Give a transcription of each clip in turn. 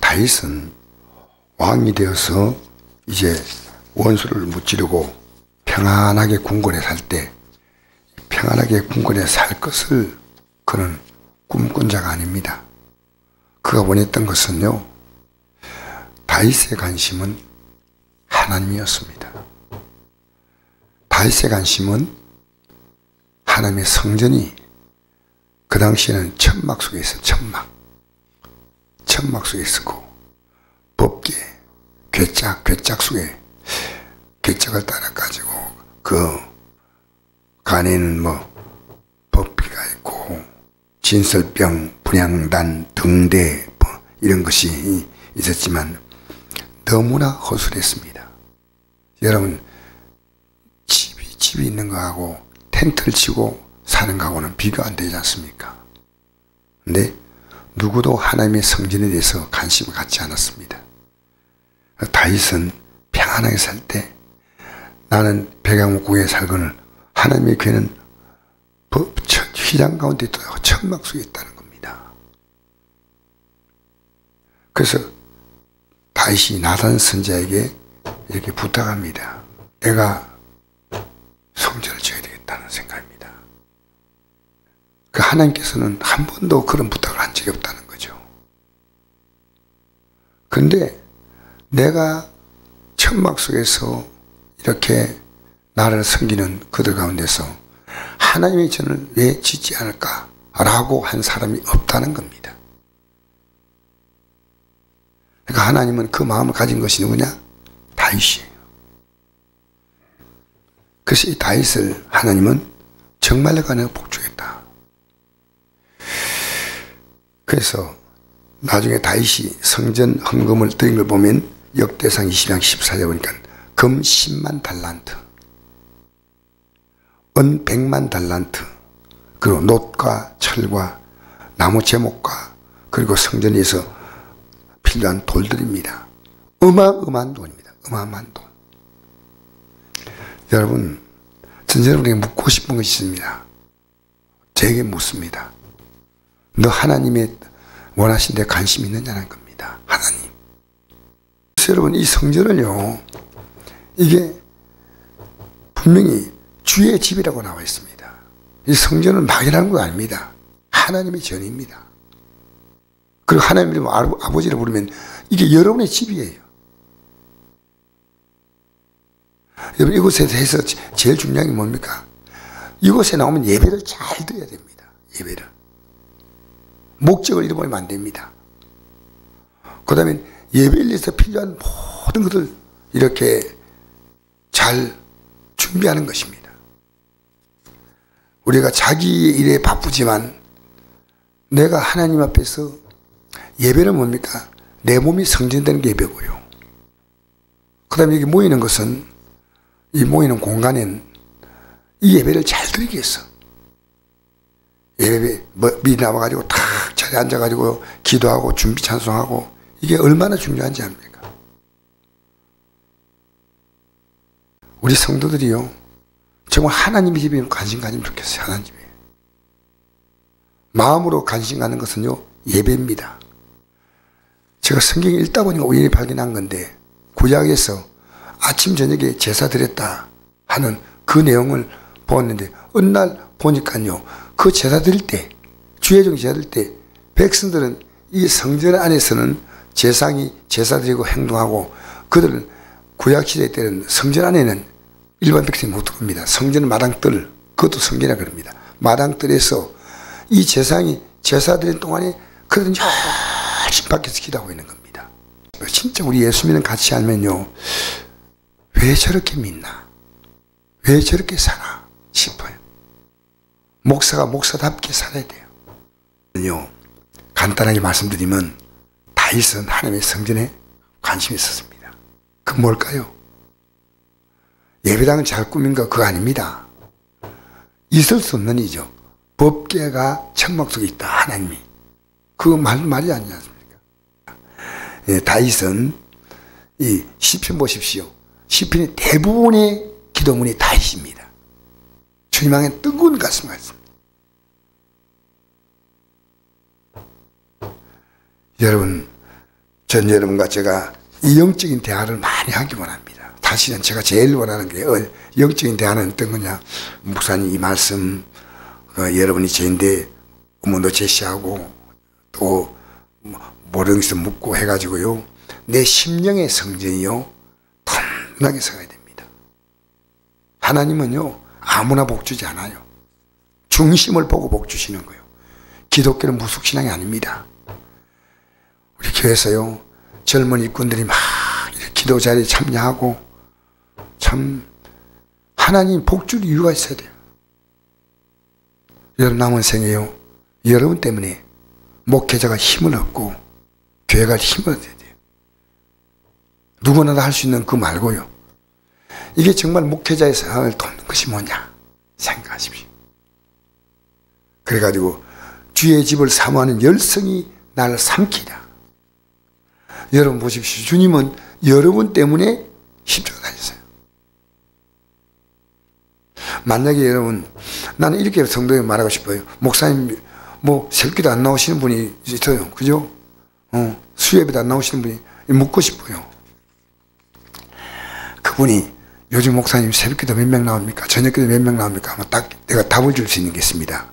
다윗은 왕이 되어서 이제 원수를 무찌르고 평안하게 궁궐에 살 때 평안하게 궁궐에 살 것을 그는 꿈꾼 자가 아닙니다. 그가 원했던 것은요, 다윗의 관심은 하나님이었습니다. 다윗의 관심은 하나님의 성전이 그 당시에는 천막 속에 있어요. 천막 속에 있었고 법궤, 괴짝 속에 괴짝을 따라가지고 그 안에는 법궤가 있고 진설병, 분향단, 등대 이런 것이 있었지만 너무나 허술했습니다. 여러분, 집이 있는 거하고 텐트를 치고 사는 거하고는 비교 안 되지 않습니까? 근데 누구도 하나님의 성전에 대해서 관심을 갖지 않았습니다. 다윗은 평안하게 살 때 나는 백양목국에 살거늘 하나님의 괴는 휘장 가운데 있다고 천막 속에 있다는 겁니다. 그래서 다윗이 나단 선지자에게 이렇게 부탁합니다. 내가 성전을 지어야 되겠다는 생각입니다. 그 하나님께서는 한 번도 그런 부탁을 한 적이 없다는 거죠. 근데 내가 천막 속에서 이렇게 나를 섬기는 그들 가운데서 하나님의 전을 왜 짓지 않을까라고 한 사람이 없다는 겁니다. 그러니까 하나님은 그 마음을 가진 것이 누구냐? 다윗이에요. 그래서 이 다윗을 하나님은 정말로 내가 복주겠다. 그래서 나중에 다윗이 성전 헌금을 드린 걸 보면 역대상 20장 14절 보니까 금 10만 달란트, 은 100만 달란트, 그리고 놋과 철과 나무 제목과 그리고 성전에서 필요한 돌들입니다. 어마어마한 돈입니다. 어마어마한 돈. 여러분, 전 여러분에게 묻고 싶은 것이 있습니다. 제게 묻습니다. 너 하나님의 원하신 데 관심 있느냐는 겁니다. 하나님. 그래서 여러분, 이 성전을요, 이게 분명히 주의 집이라고 나와 있습니다. 이 성전은 막이라는 건 아닙니다. 하나님의 전입니다. 그리고 하나님을 아버지를 부르면 이게 여러분의 집이에요. 여러분, 이곳에 대해서 제일 중요한 게 뭡니까? 이곳에 나오면 예배를 잘 드려야 됩니다. 예배를. 목적을 잃어버리면 안 됩니다. 그 다음에 예배를 위해서 필요한 모든 것을 이렇게 잘 준비하는 것입니다. 우리가 자기 일에 바쁘지만 내가 하나님 앞에서 예배는 뭡니까? 내 몸이 성전되는 게 예배고요. 그 다음에 여기 모이는 것은, 이 모이는 공간엔 이 예배를 잘 드리기 위해서 예배 미리 나와가지고 탁 자리에 앉아가지고 기도하고 준비 찬송하고, 이게 얼마나 중요한지 압니까? 우리 성도들이요, 정말 하나님의 집에 관심 가지면 좋겠어요. 하나님 집에 마음으로 관심 가는 것은요, 예배입니다. 제가 성경을 읽다 보니까 우연히 발견한 건데, 구약에서 아침 저녁에 제사 드렸다 하는 그 내용을 보았는데, 어느 날 보니까요, 그 제사 드릴 때, 주의종 제사 드릴 때 백성들은 이 성전 안에서는 제사장이 제사 드리고 행동하고, 그들은 구약시대 때는 성전 안에는 일반 백성이 못 들어옵니다. 성전 마당뜰, 그것도 성전이라 그럽니다. 마당뜰에서 이 제사장이 제사 드리는 동안에 그들은 열심히 밖에서 기도하고 있는 겁니다. 진짜 우리 예수 믿는 같이 알면요, 왜 저렇게 믿나? 왜 저렇게 살아? 싶어요. 목사가 목사답게 살아야 돼요. 간단하게 말씀드리면 다윗은 하나님의 성전에 관심이 있었습니다. 그 뭘까요? 예배당을 잘 꾸민 거 그거 아닙니다. 있을 수 없는 일이죠. 법궤가 천막 속에 있다, 하나님이. 그거 말이 아니지 않습니까? 예, 다윗은 이 시편 보십시오. 시편의 대부분의 기도문이 다윗입니다. 주님 향해 뜨거운 가슴 같습니다. 여러분, 전 여러분과 제가 이 영적인 대화를 많이 하기 원합니다. 사실은 제가 제일 원하는 게 영적인 대화는 어떤 거냐. 목사님 이 말씀 여러분이 제인데 의문도 제시하고 또 모르는 것을 묻고 해가지고요. 내 심령의 성전이요. 든든하게 서야 됩니다. 하나님은요. 아무나 복 주지 않아요. 중심을 보고 복 주시는 거예요. 기독교는 무속신앙이 아닙니다. 우리 교회에서요. 젊은 일꾼들이 막 기도 자리에 참여하고 참 하나님 복 줄 이유가 있어야 돼요. 여러분 남은 생에요. 여러분 때문에 목회자가 힘을 얻고 교회가 힘을 얻어야 돼요. 누구나 다 할 수 있는 그 말고요. 이게 정말 목회자의 상을 돕는 것이 뭐냐 생각하십시오. 그래가지고 주의 집을 사모하는 열성이 나를 삼키라. 여러분 보십시오. 주님은 여러분 때문에 십자가 다녔어요. 만약에 여러분 나는 이렇게 성도에 말하고 싶어요. 목사님 뭐 새끼도 안 나오시는 분이 있어요. 그죠? 수협에도 안 나오시는 분이 묻고 싶어요. 그분이 요즘 목사님 새벽기도 몇 명 나옵니까? 저녁기도 몇 명 나옵니까? 아마 딱 내가 답을 줄 수 있는 게 있습니다.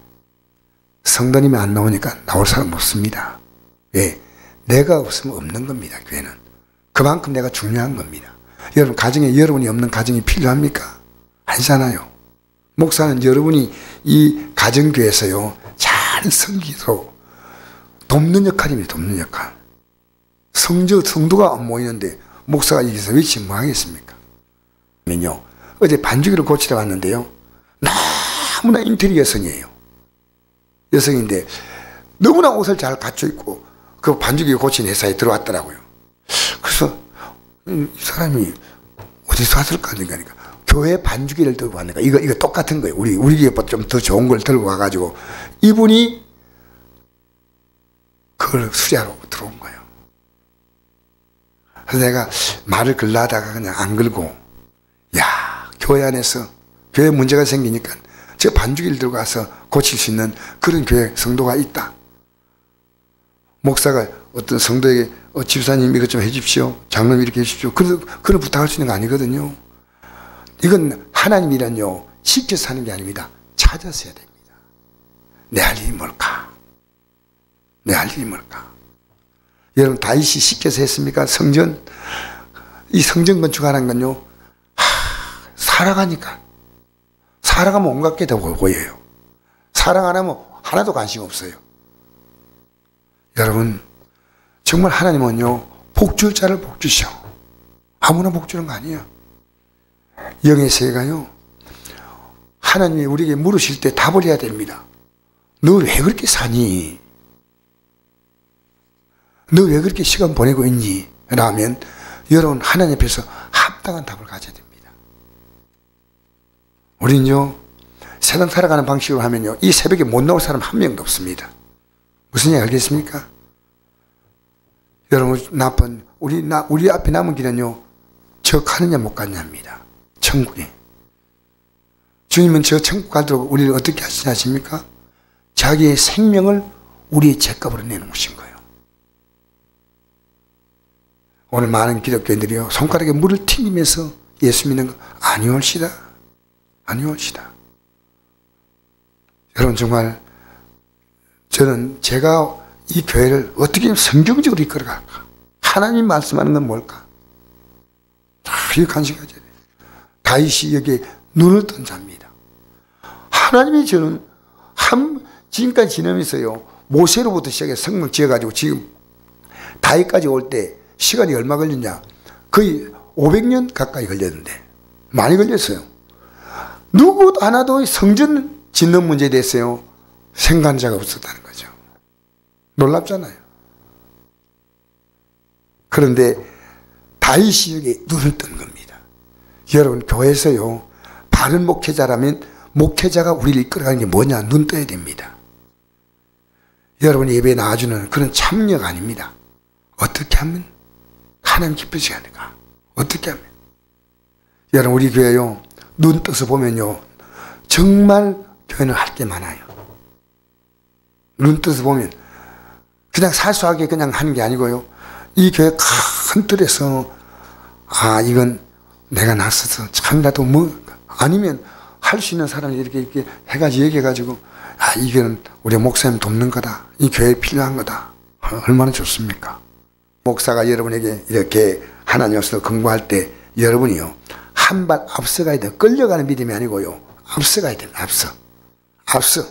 성도님이 안 나오니까 나올 사람 없습니다. 왜? 내가 없으면 없는 겁니다. 교회는. 그만큼 내가 중요한 겁니다. 여러분 가정에 여러분이 없는 가정이 필요합니까? 아니잖아요. 목사는 여러분이 이 가정교회에서요 잘 섬기도록 돕는 역할입니다. 돕는 역할. 성도가 안 모이는데 목사가 여기서 외치면 뭐 하겠습니까? 어제 반주기를 고치러 왔는데요. 너무나 인테리어 여성이에요. 여성인데 너무나 옷을 잘 갖춰 입고 그 반주기 고친 회사에 들어왔더라고요. 그래서 이 사람이 어디서 왔을까 하니까 교회 반주기를 들고 왔는가. 이거 똑같은 거예요. 우리 교회보다 좀 더 좋은 걸 들고 와가지고 이분이 그걸 수리하러 들어온 거예요. 그래서 내가 말을 걸라다가 그냥 안 걸고, 야, 교회 안에서 교회 문제가 생기니까 저 반주기를 들고 와서 고칠 수 있는 그런 교회 성도가 있다. 목사가 어떤 성도에게 집사님 이것 좀 해주십시오. 장로님 이렇게 해주십시오. 그런 부탁할 수 있는 거 아니거든요. 이건 하나님이란요 시켜서 하는 게 아닙니다. 찾아서 해야 됩니다. 내 할 일이 뭘까? 내 할 일이 뭘까? 여러분 다윗이 시켜서 했습니까? 성전. 이 성전 건축하는 건요 살아가니까. 살아가면 온갖 게 다 보여요. 사랑 안 하면 하나도 관심 없어요. 여러분 정말 하나님은요 복 줄 자를 복 주셔. 아무나 복 주는 거 아니에요. 영의 세계가요 하나님이 우리에게 물으실 때 답을 해야 됩니다. 너 왜 그렇게 사니? 너 왜 그렇게 시간 보내고 있니? 라면 여러분 하나님 앞에서 합당한 답을 가져야 됩니다. 우리는요 세상 살아가는 방식으로 하면요 이 새벽에 못 나올 사람 한 명도 없습니다. 무슨 얘기 알겠습니까? 여러분 우리 앞에 남은 길은요 저 가느냐 못 가느냐입니다. 천국에. 주님은 저 천국 가도록 우리를 어떻게 하십니까? 자기의 생명을 우리의 죄값으로 내놓으신 거예요. 오늘 많은 기독교인들이요 손가락에 물을 튀기면서 예수 믿는 거 아니올시다. 아니올시다. 여러분 정말 저는 제가 이 교회를 어떻게 성경적으로 이끌어갈까? 하나님 말씀하는 건 뭘까? 이 관심 가져야 돼요. 다윗이 여기에 눈을 뜬 자입니다. 하나님이 저는 지금까지 지내면서요 모세로부터 시작해서 성문 지어가지고 지금 다윗까지 올 때 시간이 얼마 걸렸냐? 거의 500년 가까이 걸렸는데 많이 걸렸어요. 누구도 하나도 성전 짓는 문제에 대해서요 생각한 자가 없었다는 거죠. 놀랍잖아요. 그런데 다윗이 여기에 눈을 뜬 겁니다. 여러분 교회에서요 바른 목회자라면 목회자가 우리를 이끌어가는 게 뭐냐? 눈 떠야 됩니다. 여러분 예배에 나와주는 그런 참여가 아닙니다. 어떻게 하면 하나님 기쁘시게 하는가? 어떻게 하면? 여러분 우리 교회요 눈 떠서 보면요 정말 교회는 할 게 많아요. 눈 떠서 보면 그냥 사소하게 그냥 하는 게 아니고요 이 교회 큰 틀에서 이건 내가 나서서 참이라도 아니면 할 수 있는 사람이 이렇게 해가지고 얘기해가지고 이거는 우리 목사님 돕는 거다. 이 교회에 필요한 거다. 얼마나 좋습니까? 목사가 여러분에게 이렇게 하나님 앞에서 근거할 때 여러분이요 한 발 앞서가야 돼요. 끌려가는 믿음이 아니고요 앞서가야 돼요. 앞서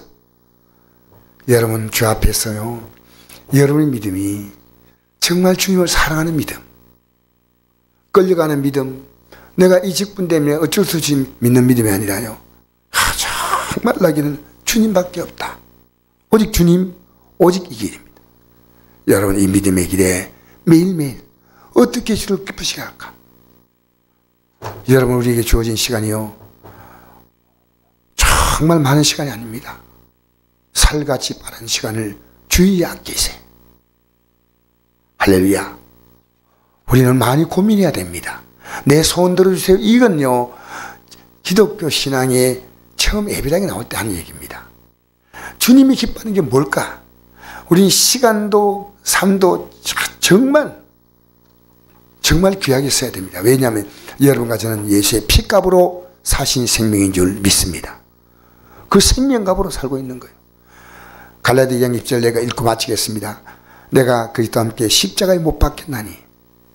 여러분 주 앞에서요 여러분의 믿음이 정말 주님을 사랑하는 믿음, 끌려가는 믿음, 내가 이 직분 때문에 어쩔 수 없이 믿는 믿음이 아니라요 정말 나에게는 주님밖에 없다. 오직 주님, 오직 이 길입니다. 여러분 이 믿음의 길에 매일매일 어떻게 주를 기쁘시게 할까? 여러분 우리에게 주어진 시간이요 정말 많은 시간이 아닙니다. 살같이 빠른 시간을 주의에 아끼세요. 할렐루야. 우리는 많이 고민해야 됩니다. 내 소원 들어주세요. 이건요 기독교 신앙의 처음 예배당에 나올 때 하는 얘기입니다. 주님이 기뻐하는 게 뭘까? 우린 시간도 삶도 정말 귀하게 써야 됩니다. 왜냐하면 여러분과 저는 예수의 피값으로 사신 생명인 줄 믿습니다. 그 생명값으로 살고 있는 거예요. 갈라디아 2장 1절 내가 읽고 마치겠습니다. 내가 그리스도와 함께 십자가에 못 박혔나니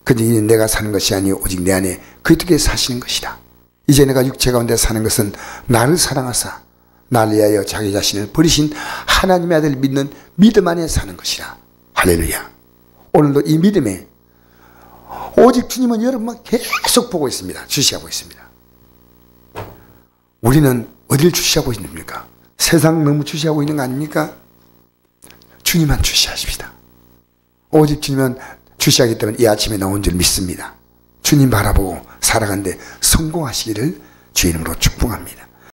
그들이 내가 사는 것이 아니요 오직 내 안에 그리스도께서 사시는 것이다. 이제 내가 육체 가운데 사는 것은 나를 사랑하사 나를 위하여 자기 자신을 버리신 하나님의 아들을 믿는 믿음 안에 사는 것이라. 할렐루야. 오늘도 이 믿음에 오직 주님은 여러분만 계속 보고 있습니다. 주시하고 있습니다. 우리는 어디를 주시하고 있습니까? 세상 너무 주시하고 있는 거 아닙니까? 주님만 주시하십시다. 오직 주님은 주시하기 때문에 이 아침에 나온 줄 믿습니다. 주님 바라보고 살아가는데 성공하시기를 주의 이름으로 축복합니다.